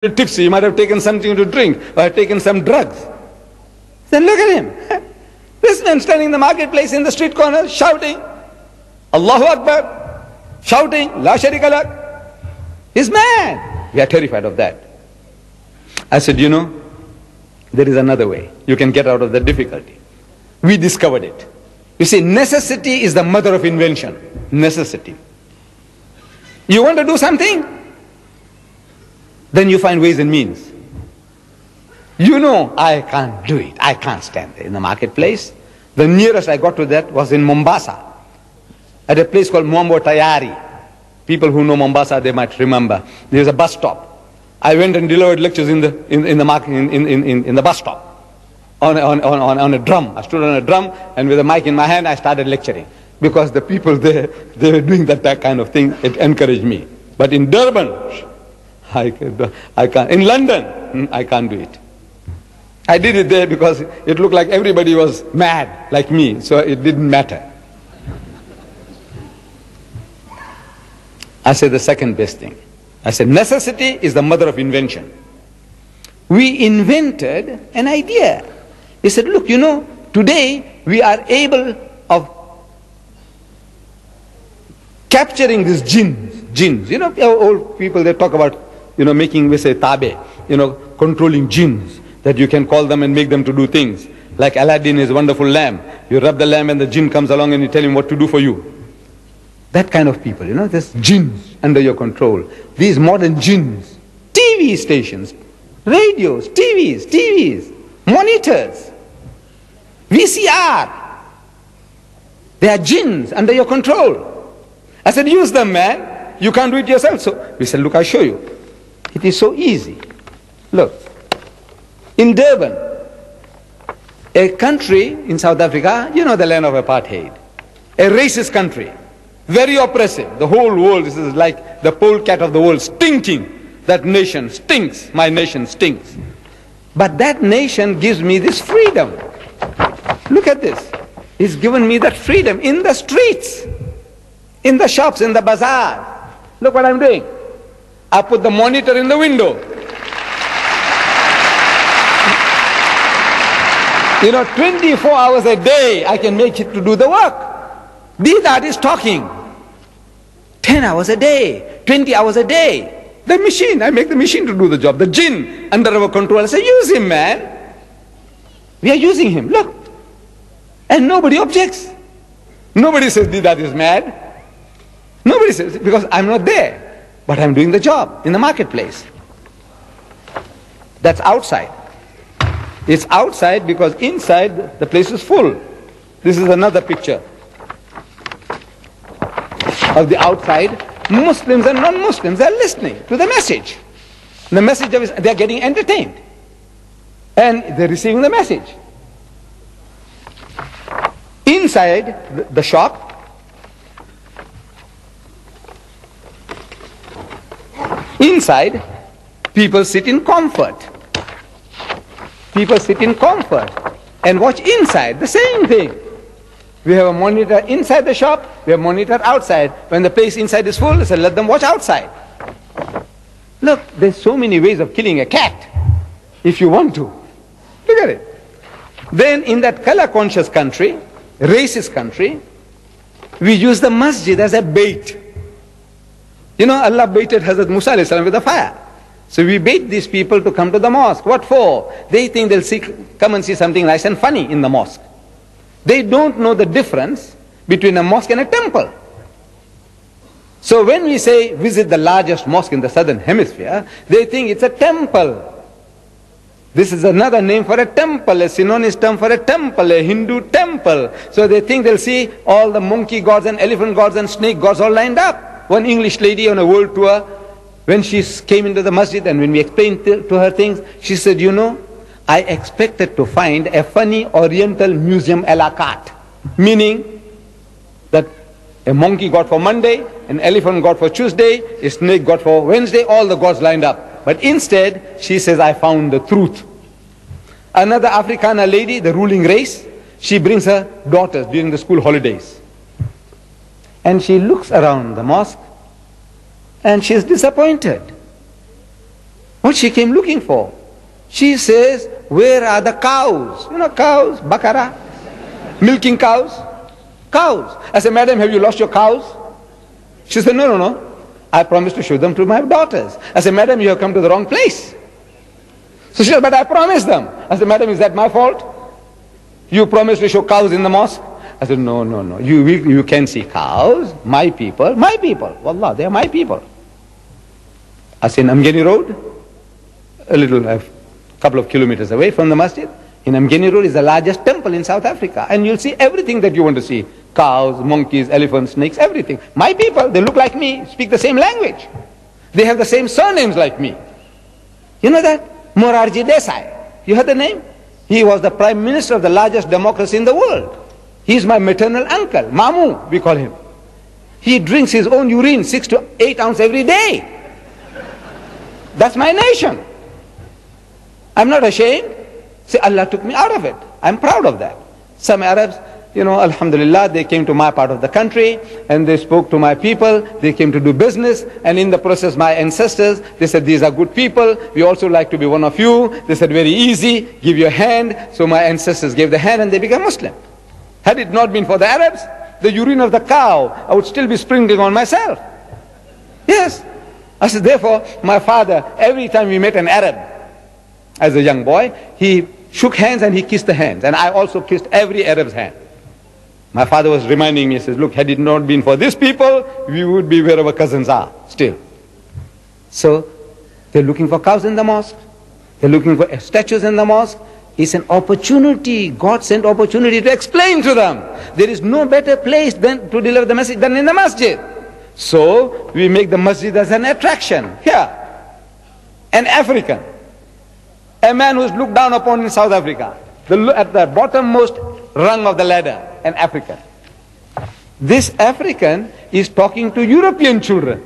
tipsy, he might have taken something to drink, or had taken some drugs. Then look at him. This man standing in the marketplace in the street corner, shouting, Allahu Akbar, shouting, La Sharika Lak. He's mad. We are terrified of that. I said, you know, there is another way. You can get out of the difficulty. We discovered it. You see, necessity is the mother of invention. Necessity. You want to do something? Then you find ways and means. You know, I can't do it. I can't stand there in the marketplace. The nearest I got to that was in Mombasa, at a place called Mambo Tayari. People who know Mombasa, they might remember. There's a bus stop. I went and delivered lectures in the bus stop on a drum. I stood on a drum, and with a mic in my hand, I started lecturing. Because the people there, they were doing that kind of thing. It encouraged me. But in Durban, I can't. In London, I can't do it. I did it there because it looked like everybody was mad like me, so it didn't matter. I said the second best thing. I said necessity is the mother of invention. We invented an idea. He said, look, you know, today we are able of capturing these jinns. You know, old people, they talk about, you know, making, we say, tabe, you know, controlling jinns, that you can call them and make them to do things. Like Aladdin, his wonderful lamp. You rub the lamp and the jinn comes along and you tell him what to do for you. That kind of people, you know, there's jinns under your control. These modern jinns, TV stations, radios, TVs, monitors, VCR. They are jinns under your control. I said, use them, man. You can't do it yourself. So we said, look, I'll show you. It is so easy. Look, in Durban, a country in South Africa, you know, the land of apartheid, a racist country, very oppressive. The whole world, this is like the polecat of the world, stinking. That nation stinks. My nation stinks. But that nation gives me this freedom. Look at this. It's given me that freedom in the streets, in the shops, in the bazaar. Look what I'm doing. I put the monitor in the window. You know, 24 hours a day I can make it to do the work. Deedat is talking 10 hours a day, 20 hours a day. The machine, I make the machine to do the job. The jinn under our control. I say, use him, man. We are using him, look. And nobody objects. Nobody says Deedat is mad. Nobody says, because I'm not there. But I'm doing the job in the marketplace. That's outside. It's outside because inside the place is full. This is another picture of the outside. Muslims and non-Muslims, they're listening to the message. The message is, they're getting entertained. And they're receiving the message. Inside the shop, inside, people sit in comfort. People sit in comfort and watch inside, the same thing. We have a monitor inside the shop, we have a monitor outside. When the place inside is full, so let them watch outside. Look, there's so many ways of killing a cat, if you want to. Look at it. Then in that color-conscious country, racist country, we use the masjid as a bait. You know, Allah baited Hazrat Musa alayhi salam with a fire. So we bait these people to come to the mosque. What for? They think they'll come and see something nice and funny in the mosque. They don't know the difference between a mosque and a temple. So when we say visit the largest mosque in the southern hemisphere, they think it's a temple. This is another name for a temple, a synonymous term for a temple, a Hindu temple. So they think they'll see all the monkey gods and elephant gods and snake gods all lined up. One English lady on a world tour, when she came into the masjid and when we explained to her things, she said, you know, I expected to find a funny oriental museum a la carte. Meaning that a monkey god for Monday, an elephant god for Tuesday, a snake god for Wednesday, all the gods lined up. But instead, she says, I found the truth. Another Africana lady, the ruling race, she brings her daughters during the school holidays. And she looks around the mosque and she is disappointed. What she came looking for? She says, where are the cows? You know cows, bakara, milking cows, cows. I said, madam, have you lost your cows? She said, no, no, no. I promised to show them to my daughters. I said, madam, you have come to the wrong place. So she said, but I promised them. I said, madam, is that my fault? You promised to show cows in the mosque? I said, no, no, no. You can see cows, my people. Wallah, they are my people. I said, in Amgeni Road, a couple of kilometers away from the masjid, in Amgeni Road is the largest temple in South Africa. And you'll see everything that you want to see. Cows, monkeys, elephants, snakes, everything. My people, they look like me, speak the same language. They have the same surnames like me. You know that? Morarji Desai. You heard the name? He was the prime minister of the largest democracy in the world. He is my maternal uncle, Mamu, we call him. He drinks his own urine 6 to 8 ounces every day. That's my nation. I'm not ashamed. See, Allah took me out of it. I'm proud of that. Some Arabs, you know, alhamdulillah, they came to my part of the country and they spoke to my people. They came to do business, and in the process my ancestors, they said, these are good people. We also like to be one of you. They said, very easy, give your hand. So my ancestors gave the hand and they became Muslim. Had it not been for the Arabs, the urine of the cow, I would still be sprinkling on myself. Yes. I said, therefore, my father, every time we met an Arab, as a young boy, he shook hands and he kissed the hands. And I also kissed every Arab's hand. My father was reminding me, he says, look, had it not been for these people, we would be where our cousins are still. So, they're looking for cows in the mosque. They're looking for statues in the mosque. It's an opportunity, God sent opportunity to explain to them. There is no better place than to deliver the message than in the masjid. So, we make the masjid as an attraction. Here, an African, a man who is looked down upon in South Africa, at the bottommost rung of the ladder, an African. This African is talking to European children,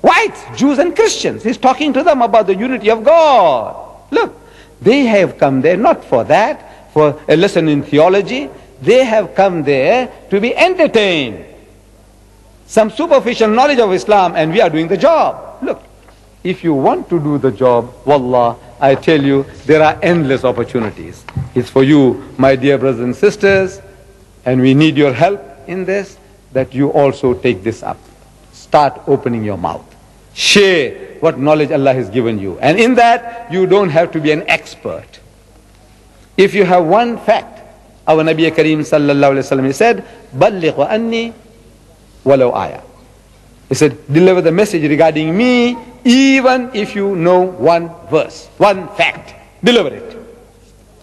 whites, Jews and Christians. He's talking to them about the unity of God. Look, they have come there not for that, for a lesson in theology. They have come there to be entertained. Some superficial knowledge of Islam, and we are doing the job. Look, if you want to do the job, wallah, I tell you, there are endless opportunities. It's for you, my dear brothers and sisters, and we need your help in this, that you also take this up. Start opening your mouth. Share what knowledge Allah has given you. And in that, you don't have to be an expert. If you have one fact, our Nabi Kareem sallallahu alayhi wa sallam, he said, "Balligh wa anni walau ayah." He said, deliver the message regarding me, even if you know one verse, one fact. Deliver it.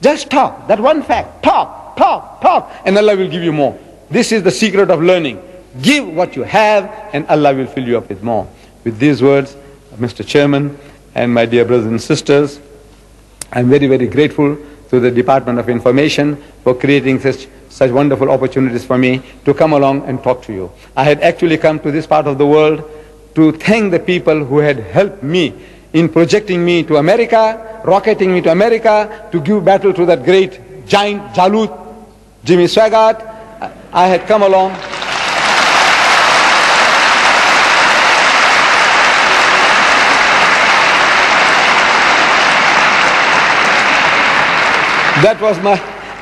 Just talk, that one fact. Talk, talk, talk, and Allah will give you more. This is the secret of learning. Give what you have, and Allah will fill you up with more. With these words, Mr. Chairman, and my dear brothers and sisters, I'm very, very grateful to the Department of Information for creating such wonderful opportunities for me to come along and talk to you. I had actually come to this part of the world to thank the people who had helped me in projecting me to America, rocketing me to America, to give battle to that great giant Jalut, Jimmy Swaggart. I had come along.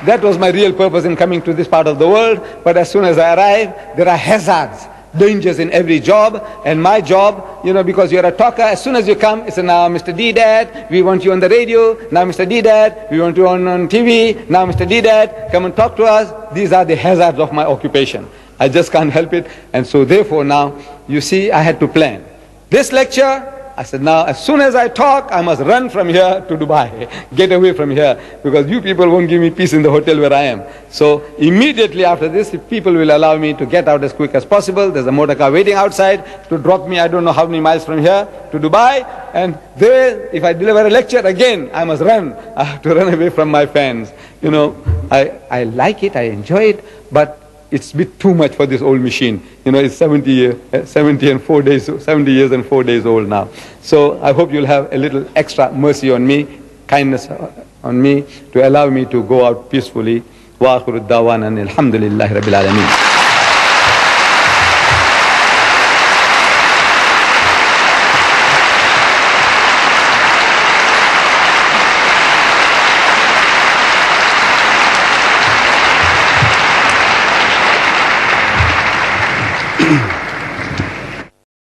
That was my real purpose in coming to this part of the world. But as soon as I arrive, there are hazards, dangers in every job. And my job, you know, because you're a talker, as soon as you come, it's now Mr. Deedat, we want you on the radio. Now Mr. Deedat, we want you on TV. Now Mr. Deedat, come and talk to us. These are the hazards of my occupation. I just can't help it. And so therefore now, you see, I had to plan. This lecture, I said, now as soon as I talk, I must run from here to Dubai, get away from here, because you people won't give me peace in the hotel where I am. So immediately after this, if people will allow me to get out as quick as possible, there's a motor car waiting outside to drop me, I don't know how many miles from here to Dubai, and there, if I deliver a lecture again, I must run. I have to run away from my fans. You know, I like it, I enjoy it, but it's a bit too much for this old machine. You know, it's 70 years and 4 days old now. So I hope you'll have a little extra mercy on me, kindness on me, to allow me to go out peacefully. Wa akhiru da'wana alhamdulillahi rabbil alameen. Amen.